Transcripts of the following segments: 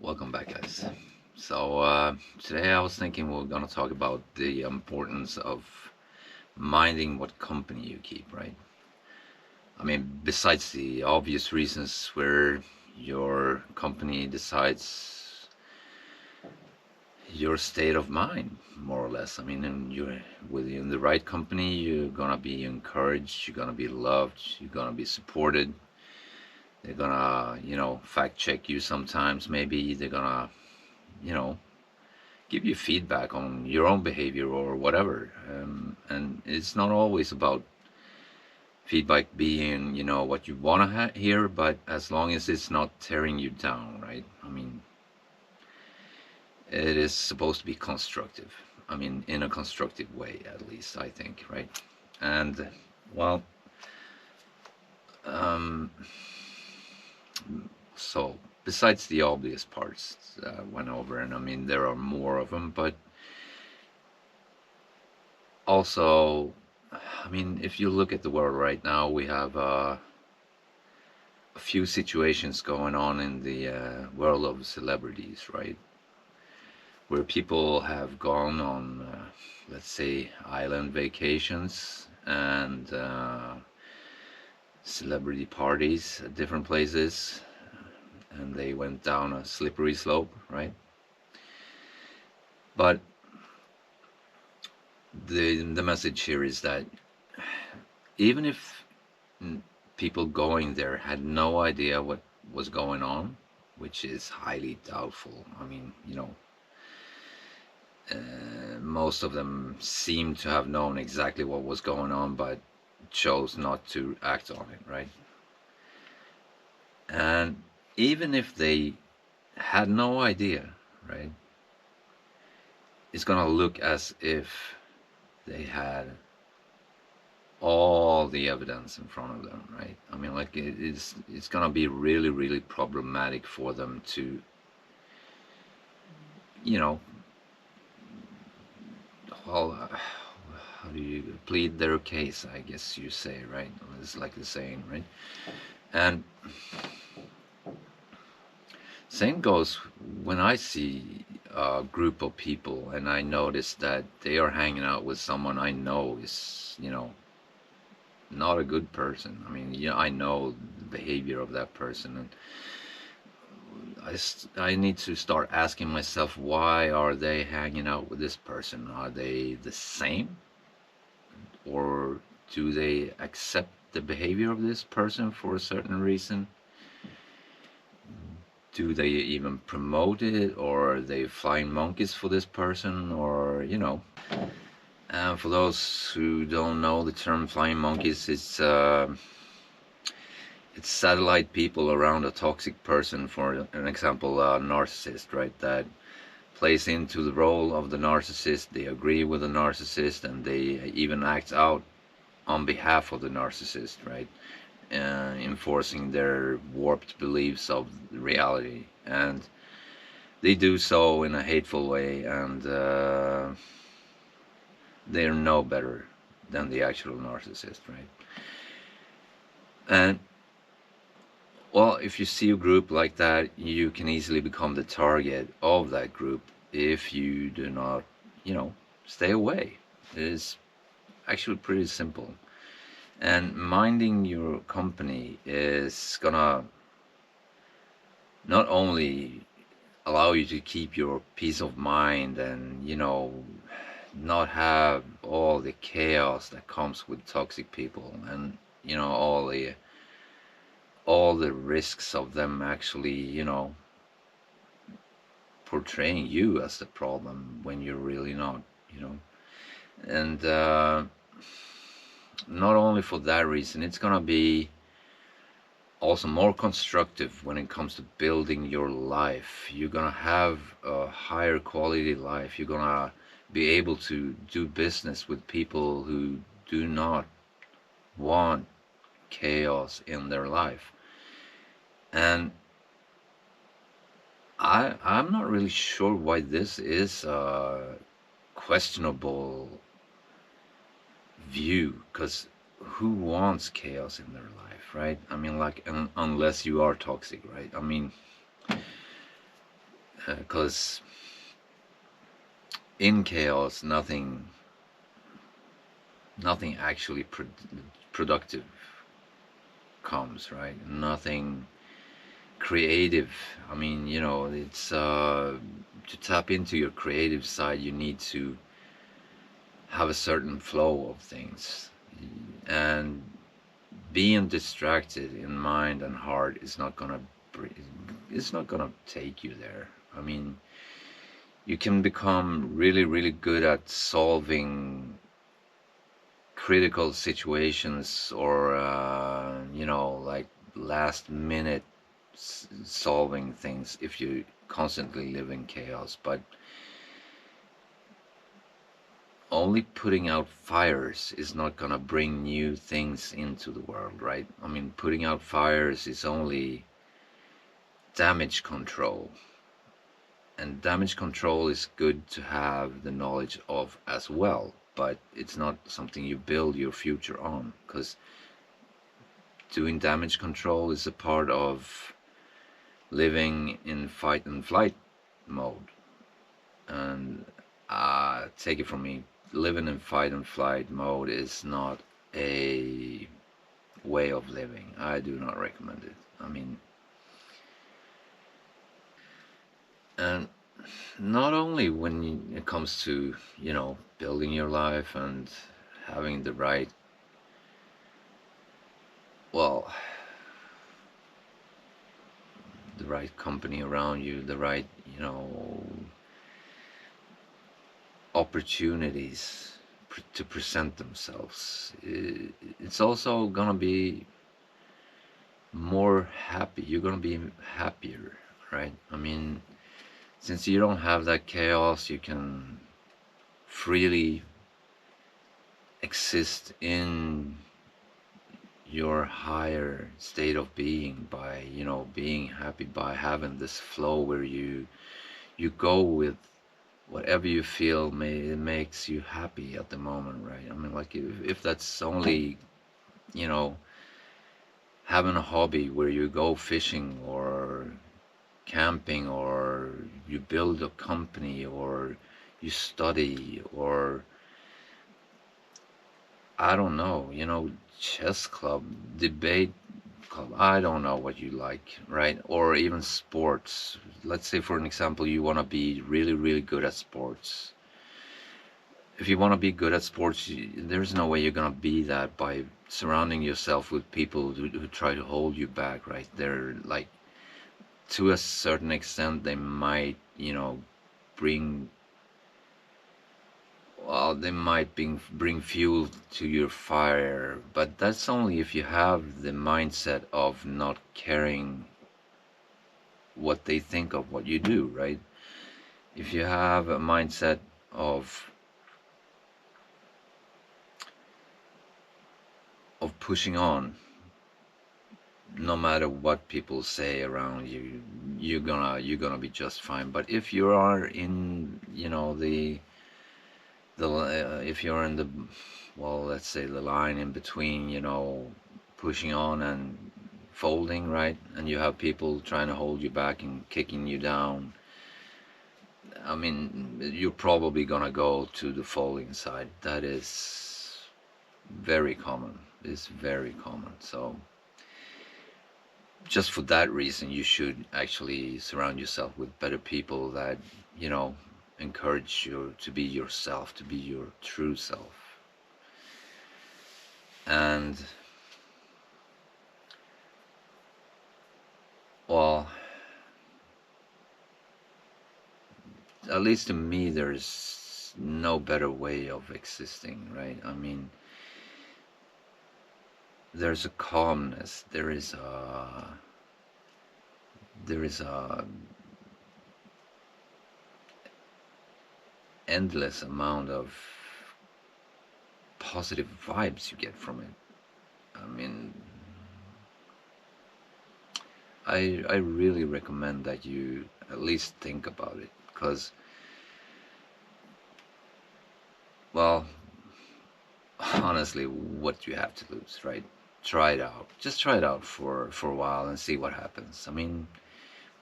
Welcome back, guys. So, today I was thinking we're gonna talk about the importance of minding what company you keep, right? I mean, besides the obvious reasons where your company decides your state of mind, more or less. I mean, and you're within the right company, you're gonna be encouraged, you're gonna be loved, you're gonna be supported. They're gonna, fact check you sometimes. Maybe they're gonna, you know, give you feedback on your own behavior or whatever. And it's not always about feedback being, what you want to hear, but as long as it's not tearing you down, right? I mean, it is supposed to be constructive. I mean, in a constructive way, at least, I think, right? And, well, um, so besides the obvious parts went over, and I mean, there are more of them, but also, I mean, if you look at the world right now, we have a few situations going on in the world of celebrities, right? Where people have gone on, let's say, island vacations and celebrity parties at different places, and they went down a slippery slope, right? But the message here is that even if people going there had no idea what was going on, which is highly doubtful. I mean, most of them seem to have known exactly what was going on, but chose not to act on it, right? And even if they had no idea, right, it's gonna look as if they had all the evidence in front of them, right? I mean, like it's gonna be really, really problematic for them to, you know, well, how do you plead their case? I guess you say, right? It's like the saying, right? And same goes when I see a group of people and I notice that they are hanging out with someone I know is, not a good person. I mean, yeah, I know the behavior of that person, and I need to start asking myself, why are they hanging out with this person? Are they the same? Or do they accept the behavior of this person for a certain reason? Do they even promote it, or are they flying monkeys for this person, or and for those who don't know the term flying monkeys, it's satellite people around a toxic person. For an example, a narcissist, right? That plays into the role of the narcissist. They agree with the narcissist, and they even act out on behalf of the narcissist, right? Enforcing their warped beliefs of reality, and they do so in a hateful way, and they're no better than the actual narcissist, right? And well, if you see a group like that, you can easily become the target of that group if you do not, you know, stay away. It is actually pretty simple. And minding your company is gonna not only allow you to keep your peace of mind and, not have all the chaos that comes with toxic people, and, all the risks of them actually, portraying you as the problem when you're really not, and not only for that reason, it's gonna be also more constructive when it comes to building your life. You're gonna have a higher quality life. You're gonna be able to do business with people who do not want chaos in their life. And I'm not really sure why this is a questionable view, because who wants chaos in their life, right? I mean, like, unless you are toxic, right? I mean, because in chaos, nothing actually productive comes, right? Nothing creative. I mean, it's to tap into your creative side, you need to have a certain flow of things, and being distracted in mind and heart is not gonna it's not gonna take you there. I mean, you can become really, really good at solving critical situations, or like last minute solving things, if you constantly live in chaos. But only putting out fires is not gonna bring new things into the world, right? I mean, putting out fires is only damage control, and damage control is good to have the knowledge of as well, but it's not something you build your future on, because doing damage control is a part of living in fight and flight mode. And take it from me, living in fight and flight mode is not a way of living. I do not recommend it. I mean, and not only when it comes to, building your life and having the right, well, the right company around you, the right, opportunities to present themselves. It's also gonna be more happy. You're gonna be happier, right? I mean, since you don't have that chaos, you can freely exist in your higher state of being by, being happy, by having this flow where you go with whatever you feel makes you happy at the moment, right? I mean, like, if that's only, you know, having a hobby where you go fishing or camping, or you build a company, or you study, or I don't know, chess club, debate club, I don't know what you like, right? Or even sports. Let's say, for an example, you want to be really, really good at sports. If you want to be good at sports, there's no way you're going to be that by surrounding yourself with people who try to hold you back, right? They're like, to a certain extent, they might, bring, well, they might bring fuel to your fire, but that's only if you have the mindset of not caring what they think of what you do, right? If you have a mindset of pushing on, no matter what people say around you, you're gonna be just fine. But if you are in, if you're in the, well, let's say the line in between, pushing on and folding, right? And you have people trying to hold you back and kicking you down. I mean, you're probably gonna go to the folding side. That is very common. It's very common. So just for that reason, you should actually surround yourself with better people that, you know, encourage you to be yourself, to be your true self. And, well, at least to me, there's no better way of existing, right? I mean, there's a calmness, there is a endless amount of positive vibes you get from it. I mean, I really recommend that you at least think about it, because, well, honestly, what do you have to lose, right? Try it out. Just try it out for a while and see what happens. I mean,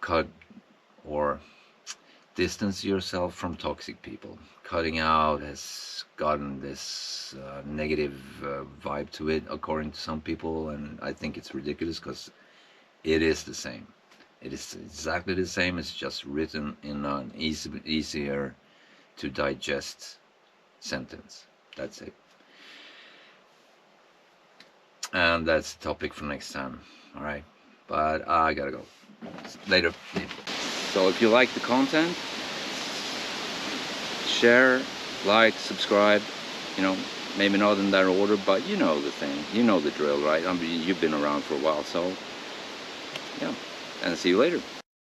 cut or distance yourself from toxic people. Cutting out has gotten this negative vibe to it, according to some people, and I think it's ridiculous because it is the same. It is exactly the same. It's just written in an easier to digest sentence. That's it. And that's the topic for next time. All right. But I gotta go. Later. So if you like the content, share, like, subscribe. You know, maybe not in that order, but you know the thing. You know the drill, right? I mean, you've been around for a while, so yeah. And see you later.